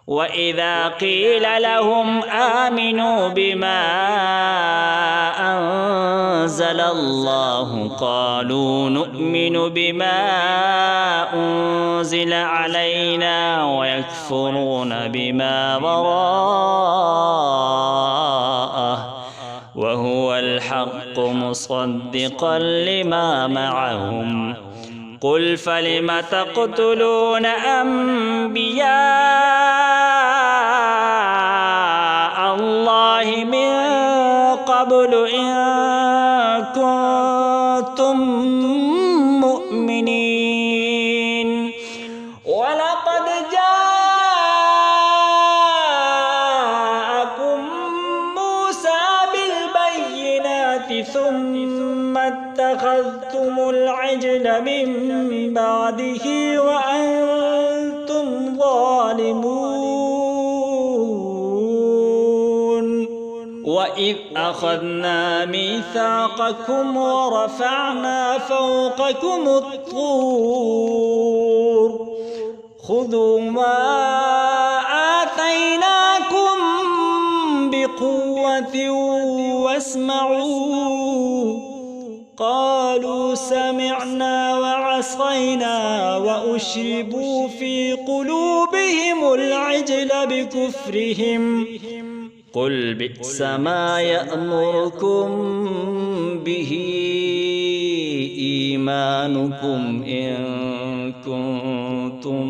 وإذا قيل لهم آمنوا بما أنزل الله قالوا نؤمن بما أنزل علينا ويكفرون بما وراءه وهو الحق مصدقا لما معهم. قل فلم تقتلون أنبياء الله من قبل إن كنتم مؤمنين. ولقد جاءكم موسى بالبينات ثم اتخذتم العجل من بعده وأنتم ظالمون. وإذ أخذنا ميثاقكم ورفعنا فوقكم الطور خذوا ما آتيناكم بقوة واسمعوا. قالوا سمعنا وعصينا وأشربوا في قلوبهم العجل بكفرهم. قل بئس ما يأمركم به إيمانكم إن كنتم